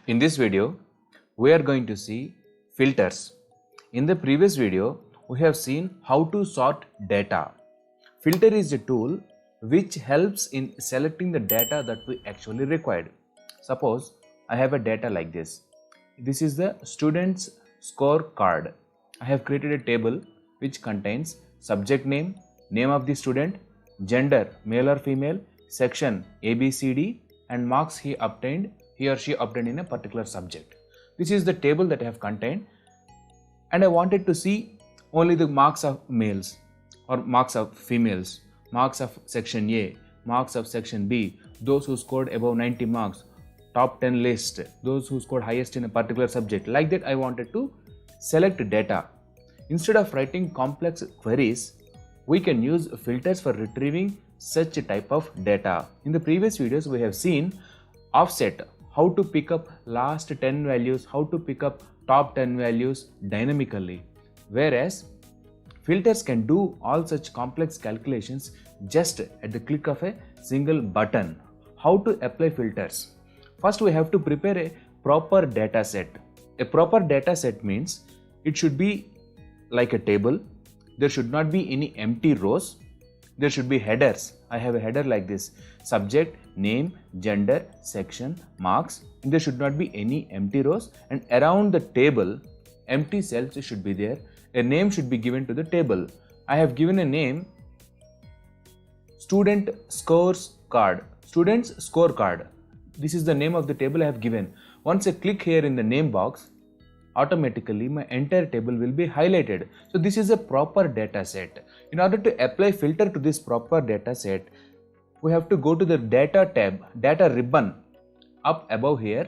In this video, we are going to see filters. In the previous video, we have seen how to sort data. Filter is a tool which helps in selecting the data that we actually required. Suppose I have a data like this. This is the student's score card. I have created a table which contains subject name, name of the student, gender male or female, section ABCD, and marks he or she obtained in a particular subject. This is the table that I have contained, and I wanted to see only the marks of males or marks of females, marks of section A, marks of section B, those who scored above 90 marks, top 10 list, those who scored highest in a particular subject. Like that, I wanted to select data. Instead of writing complex queries, we can use filters for retrieving such a type of data. In the previous videos, we have seen offset, how to pick up last 10 values, how to pick up top 10 values dynamically. Whereas filters can do all such complex calculations just at the click of a single button. How to apply filters? First, we have to prepare a proper data set. A proper data set means it should be like a table. There should not be any empty rows. There should be headers. I have a header like this: subject, name, gender, section, marks. There should not be any empty rows, and around the table, empty cells should be there. A name should be given to the table. I have given a name, student scores card. Student's scorecard. This is the name of the table I have given. Once I click here in the name box, automatically my entire table will be highlighted. So this is a proper data set. In order to apply filter to this proper data set, we have to go to the data tab, data ribbon up above here.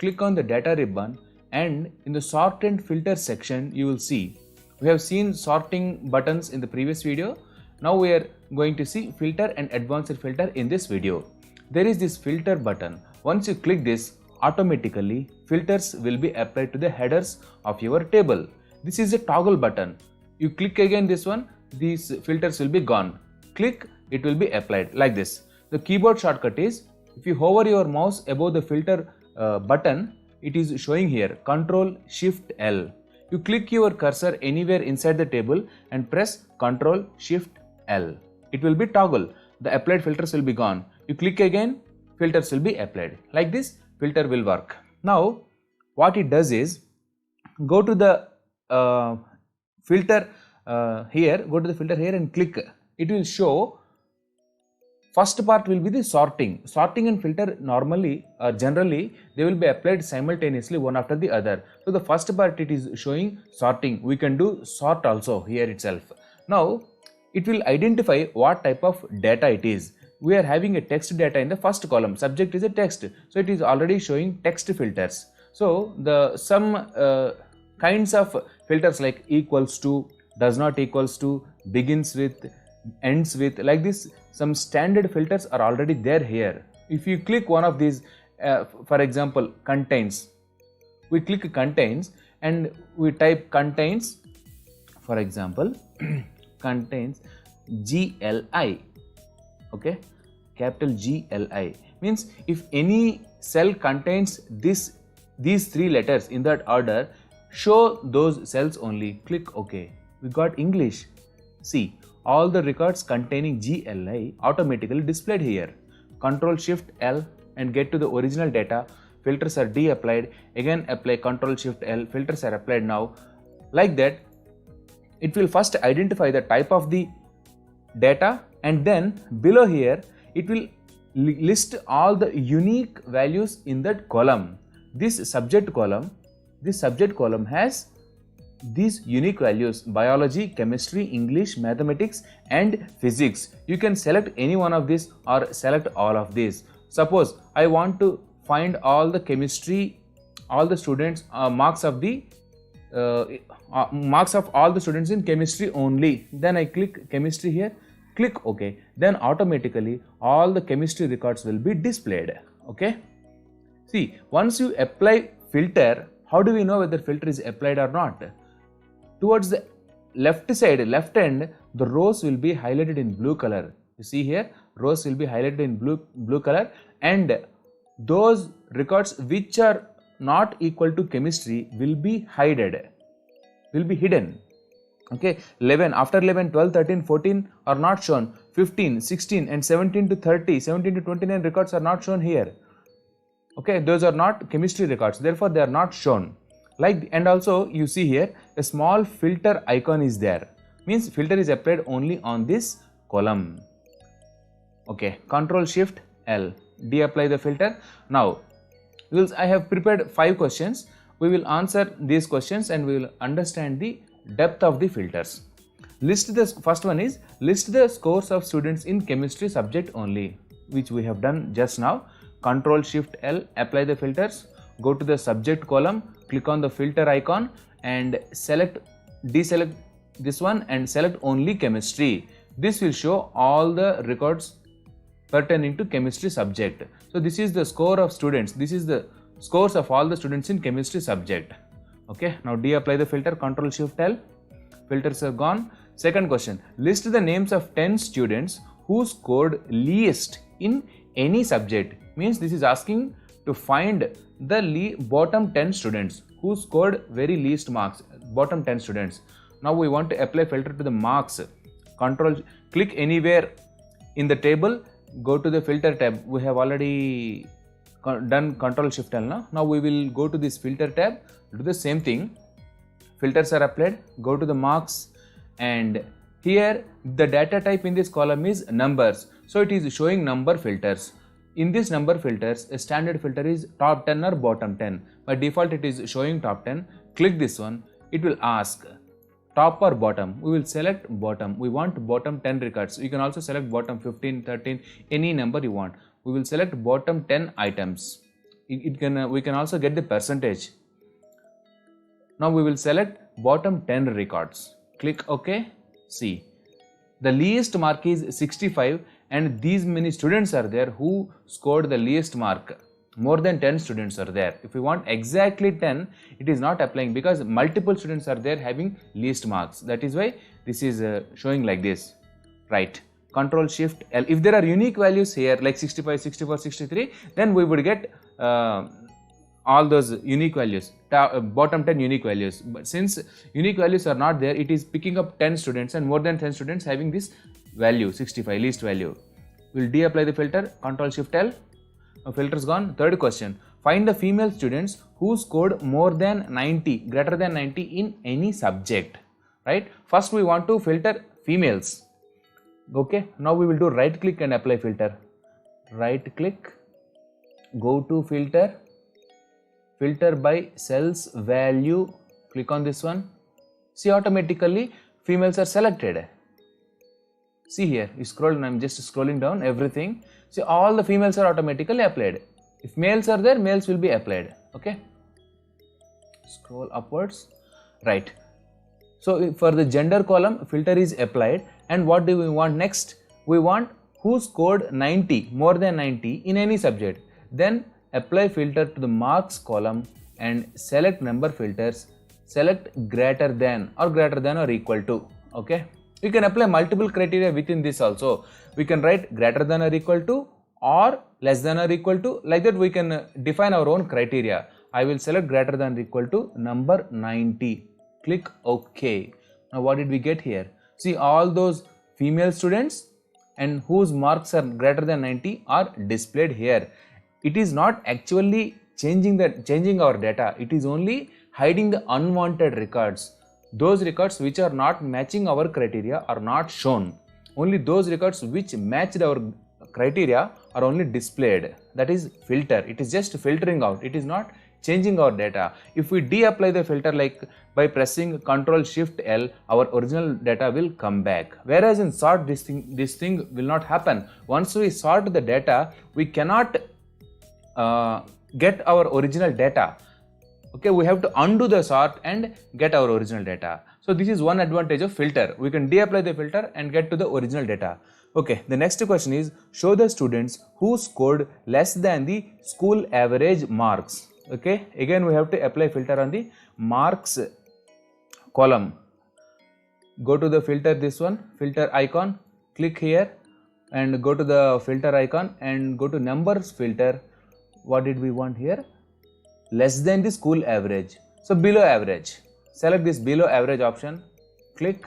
Click on the data ribbon, and in the sort and filter section you will see. We have seen sorting buttons in the previous video. Now we are going to see filter and advanced filter in this video. There is this filter button. Once you click this, automatically filters will be applied to the headers of your table. This is a toggle button. You click again this one, these filters will be gone. Click, it will be applied like this. The keyboard shortcut is, if you hover your mouse above the filter button, it is showing here Ctrl Shift L. You click your cursor anywhere inside the table and press Ctrl Shift L. It will be toggle. The applied filters will be gone. You click again, filters will be applied. Like this, filter will work. Now, what it does is, go to the filter here, go to the filter here and click. It will show, first part will be the sorting. Sorting and filter normally or generally they will be applied simultaneously one after the other. So the first part it is showing sorting. We can do sort also here itself. Now it will identify what type of data it is. We are having a text data in the first column. Subject is a text, so it is already showing text filters. So the some kinds of filters like equals to, does not equals to, begins with, ends with, like this, some standard filters are already there here. If you click one of these, for example contains, we click contains and we type contains, for example contains GLI. Okay, capital GLI means if any cell contains these three letters in that order, show those cells only. Click OK. We got English. See, all the records containing GLI automatically displayed here. Ctrl Shift L and get to the original data. Filters are de-applied. Again apply Ctrl Shift L. Filters are applied now. Like that, it will first identify the type of the data, and then below here it will list all the unique values in that column. This subject column has these unique values: biology, chemistry, English, mathematics and physics. You can select any one of these or select all of these. Suppose I want to find all the chemistry, all the students marks of the marks of all the students in chemistry only. Then I click chemistry here. Click OK. Then automatically all the chemistry records will be displayed. Okay. See, once you apply filter, how do we know whether filter is applied or not? Towards the left side, left end, the rows will be highlighted in blue color. You see here, rows will be highlighted in blue color, and those records which are not equal to chemistry will be hidden. Okay, 11, after 11, 12, 13, 14 are not shown. 15, 16 and 17 to 30, 17 to 29 records are not shown here. Okay, those are not chemistry records, therefore they are not shown. Like, and also you see here a small filter icon is there, means filter is applied only on this column. Okay, Control Shift L, de-apply the filter. Now, I have prepared 5 questions. We will answer these questions and we will understand the depth of the filters. First one is list the scores of students in chemistry subject only, which we have done just now. Control Shift L, apply the filters, go to the subject column, click on the filter icon and deselect this one and select only chemistry. This will show all the records pertaining to chemistry subject. So this is the score of students. This is the scores of all the students in chemistry subject. Okay, now de-apply the filter, Control Shift L, filters are gone. Second question, list the names of 10 students who scored least in any subject. Means this is asking to find the bottom 10 students who scored very least marks, bottom 10 students. Now we want to apply filter to the marks. Click anywhere in the table, go to the filter tab. We have already done Control Shift L now. Now we will go to this filter tab, do the same thing. Filters are applied, go to the marks, and here the data type in this column is numbers. So it is showing number filters. In this number filters, a standard filter is top 10 or bottom 10. By default it is showing top 10. Click this one, it will ask top or bottom. We will select bottom. We want bottom 10 records. You can also select bottom 15, 13, any number you want. We will select bottom 10 items. We can also get the percentage. Now we will select bottom 10 records. Click OK. See, the least mark is 65 and these many students are there who scored the least mark. More than 10 students are there. If we want exactly 10, it is not applying because multiple students are there having least marks. That is why this is showing like this. Right. Control Shift L. If there are unique values here like 65, 64, 63, then we would get all those unique values, bottom 10 unique values. But since unique values are not there, it is picking up 10 students and more than 10 students having this value 65, least value. We will de-apply the filter, Control Shift L. Now filter is gone. Third question, find the female students who scored more than 90, greater than 90 in any subject. Right. First we want to filter females. Okay. Now we will do right click and apply filter. Right click, go to filter, filter by cells value, click on this one. See, automatically females are selected. See here, you scroll and I'm just scrolling down everything. See, all the females are automatically applied. If males are there, males will be applied. Okay. Scroll upwards. Right. So for the gender column, filter is applied. And what do we want next? We want who scored 90, more than 90 in any subject. Then apply filter to the marks column and select number filters. Select greater than or equal to. Okay. We can apply multiple criteria within this also. We can write greater than or equal to or less than or equal to. Like that we can define our own criteria. I will select greater than or equal to number 90. Click OK. Now what did we get here? See, all those female students and whose marks are greater than 90 are displayed here. It is not actually changing our data. It is only hiding the unwanted records. Those records which are not matching our criteria are not shown. Only those records which matched our criteria are only displayed. That is filter. It is just filtering out. It is not changing our data. If we de-apply the filter like by pressing Ctrl Shift L, our original data will come back. Whereas in sort, this thing will not happen. Once we sort the data, we cannot get our original data. Okay, we have to undo the sort and get our original data. So this is one advantage of filter. We can de-apply the filter and get to the original data. Okay, the next question is show the students who scored less than the school average marks. Okay, again we have to apply filter on the marks column. Go to the filter, this one, filter icon, click here and go to the filter icon and go to numbers filter. What did we want here? less than the school average. So below average, select this below average option, click,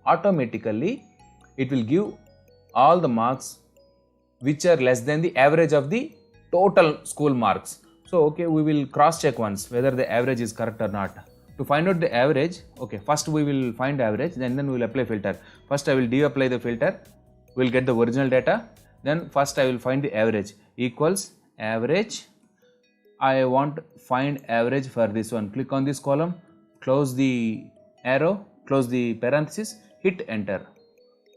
automatically it will give all the marks which are less than the average of the total school marks. So okay, we will cross check once whether the average is correct or not. To find out the average, okay, first we will find average, then we will apply filter. First I will de-apply the filter, we will get the original data, then first I will find the average, equals average. I want find average for this one. Click on this column, close the arrow, close the parenthesis, hit enter.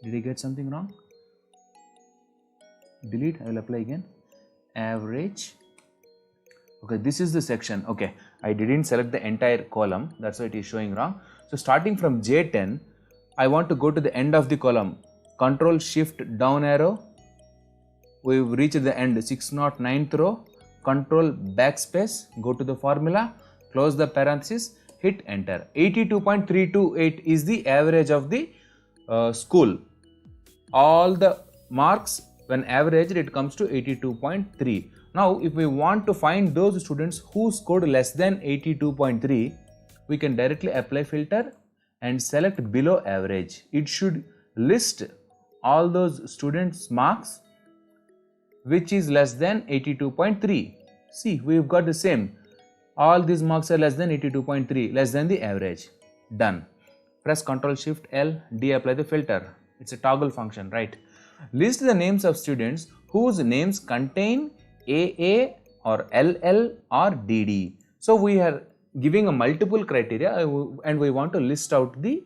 Did I get something wrong? Delete, I will apply again. Average. Okay, this is the section. Okay, I didn't select the entire column, that's why it is showing wrong. So starting from J10, I want to go to the end of the column. Control Shift down arrow. We've reached the end, 609th row. Control backspace, go to the formula, close the parenthesis, hit enter. 82.328 is the average of the school. All the marks when averaged, it comes to 82.3. Now if we want to find those students who scored less than 82.3, we can directly apply filter and select below average. It should list all those students marks which is less than 82.3. See, we've got the same. All these marks are less than 82.3, less than the average. Done. Press Ctrl Shift L, de-apply the filter. It's a toggle function, right? List the names of students whose names contain AA or LL or DD. So we are giving a multiple criteria and we want to list out the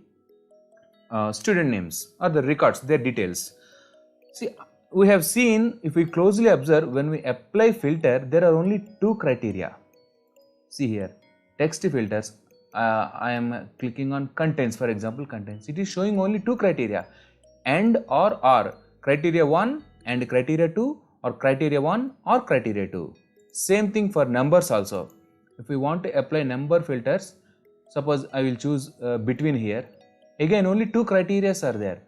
student names or the records, their details. See, we have seen, if we closely observe, when we apply filter, there are only two criteria. See here, text filters, I am clicking on contains, for example, contains. It is showing only two criteria, and or. Criteria 1 and criteria 2, or criteria 1 or criteria 2. Same thing for numbers also. If we want to apply number filters, suppose I will choose between here. Again, only two criteria are there.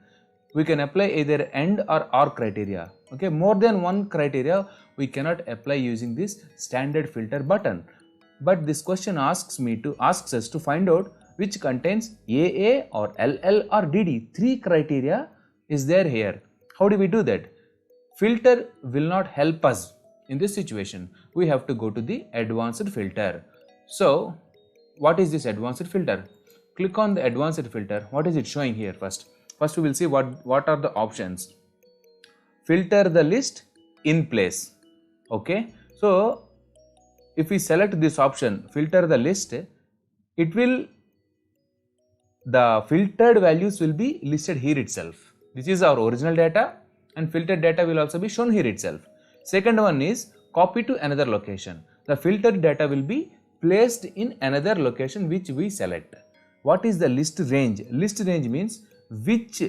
We can apply either and or criteria. Okay, more than one criteria we cannot apply using this standard filter button. But this question asks us to find out which contains AA or LL or DD. Three criteria is there here. How do we do that? Filter will not help us in this situation. We have to go to the advanced filter. So what is this advanced filter? Click on the advanced filter. What is it showing here first? First we will see what are the options. Filter the list in place. Okay. So if we select this option, filter the list, the filtered values will be listed here itself. This is our original data, and filtered data will also be shown here itself. Second one is copy to another location. The filtered data will be placed in another location which we select. What is the list range? List range means which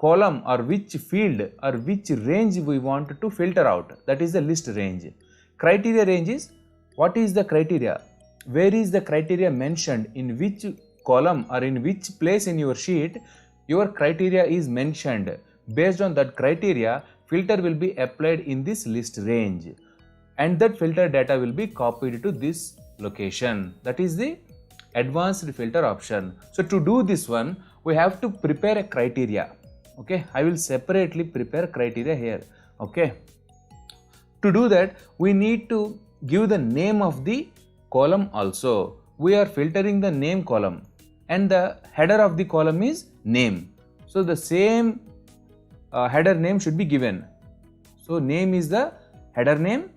column or which field or which range we want to filter out. That is the list range. Criteria range is what is the criteria? Where is the criteria mentioned? In which column or in which place in your sheet your criteria is mentioned. Based on that criteria, filter will be applied in this list range, and that filter data will be copied to this location. That is the advanced filter option. So to do this one, we have to prepare a criteria. Okay, I will separately prepare criteria here. Okay, to do that, we need to give the name of the column also. We are filtering the name column, and the header of the column is name. So the same header name should be given. So name is the header name,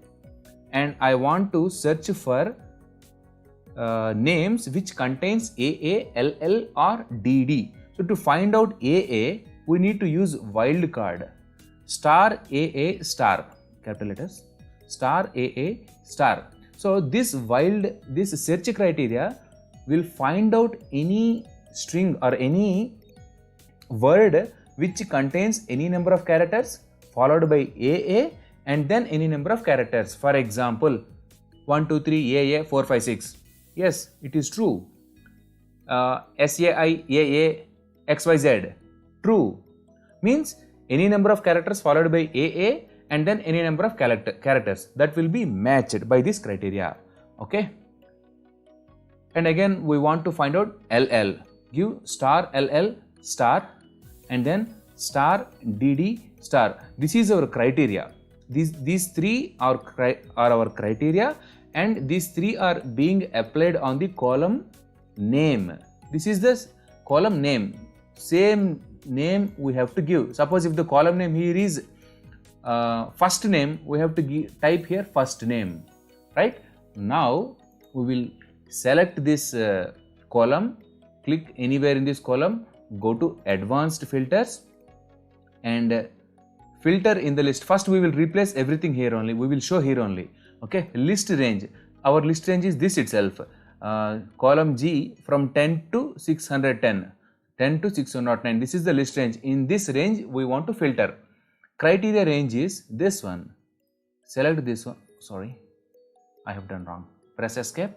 and I want to search for names which contains AA, LL or DD. So to find out AA, we need to use wildcard. Star AA star, capital letters, star AA star. So this search criteria will find out any string or any word which contains any number of characters followed by AA and then any number of characters. For example, 1, 2, 3, AA, 4, 5, 6. Yes, it is true. SAI, AA, XYZ. True. Means any number of characters followed by AA and then any number of characters that will be matched by this criteria. Okay. and again we want to find out LL. Give star LL star and then star DD star. This is our criteria. These three are our criteria, and these three are being applied on the column name. This is the column name. Same name we have to give. Suppose if the column name here is first name, we have to type here first name, right? Now we will select this column, click anywhere in this column, go to advanced filters and filter in the list. First we will replace everything here only, we will show here only. Okay, list range. Our list range is this itself, column G from 10 to 610, 10 to 609. This is the list range. In this range we want to filter. Criteria range is this one. Select this one. Sorry, I have done wrong. Press escape.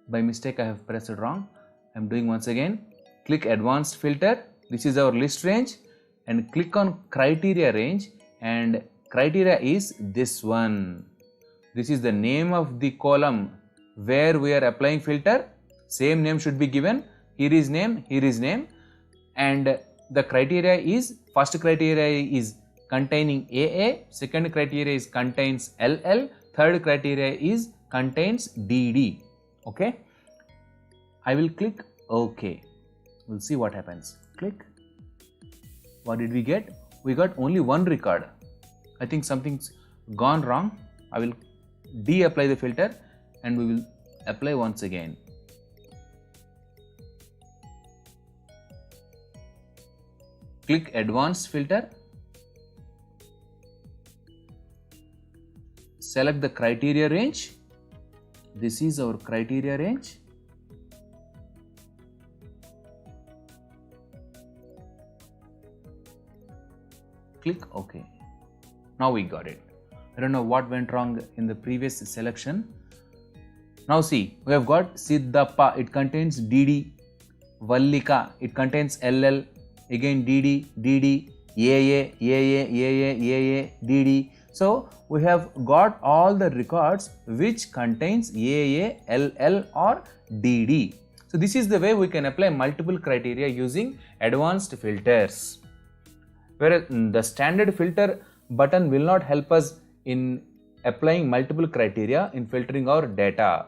By mistake I have pressed wrong. I am doing once again. Click advanced filter. This is our list range, and click on criteria range, and criteria is this one. This is the name of the column where we are applying filter. Same name should be given. Here is name, here is name, and the criteria is, first criteria is containing AA, second criteria is contains LL, third criteria is contains DD. Okay, I will click OK. We'll see what happens. Click. What did we get? We got only one record. I think something's gone wrong. I will de-apply the filter and we will apply once again. Click advanced filter. Select the criteria range. This is our criteria range. Click OK. Now we got it. I don't know what went wrong in the previous selection. Now see, we have got Siddhappa, it contains DD, Vallika, it contains LL, again DD, DD, AA, DD. So we have got all the records which contains AA, LL or DD. So this is the way we can apply multiple criteria using advanced filters. Whereas the standard filter button will not help us in applying multiple criteria in filtering our data.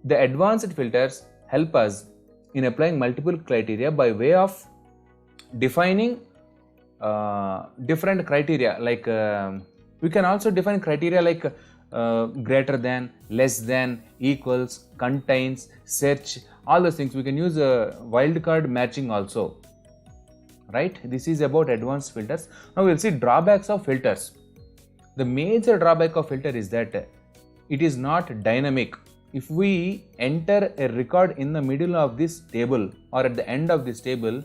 The advanced filters help us in applying multiple criteria by way of defining different criteria, like we can also define criteria like greater than, less than, equals, contains, search, all those things. We can use wildcard matching also, right? This is about advanced filters. Now we will see drawbacks of filters. The major drawback of filter is that it is not dynamic. If we enter a record in the middle of this table or at the end of this table,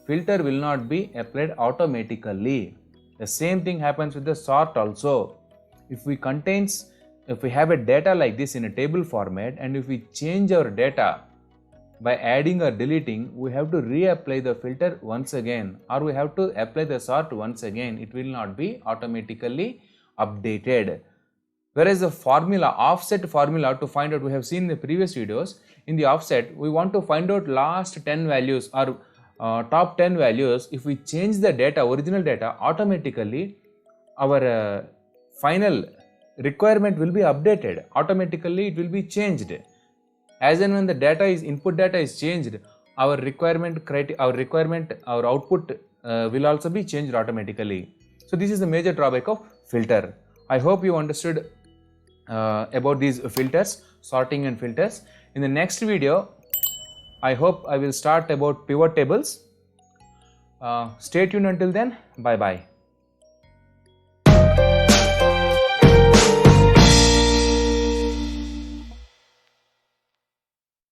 filter will not be applied automatically. The same thing happens with the sort also. If we have a data like this in a table format, and if we change our data by adding or deleting, we have to reapply the filter once again, or we have to apply the sort once again. It will not be automatically updated. Whereas the formula, offset formula, to find out, we have seen in the previous videos, in the offset we want to find out last 10 values or top 10 values. If we change the data, original data, automatically our final requirement will be updated. Automatically it will be changed. As and when the data is, input data is changed, our output will also be changed automatically. So this is the major drawback of filter. I hope you understood about these filters, sorting and filters. In the next video, I hope I will start about pivot tables. Stay tuned until then. Bye bye.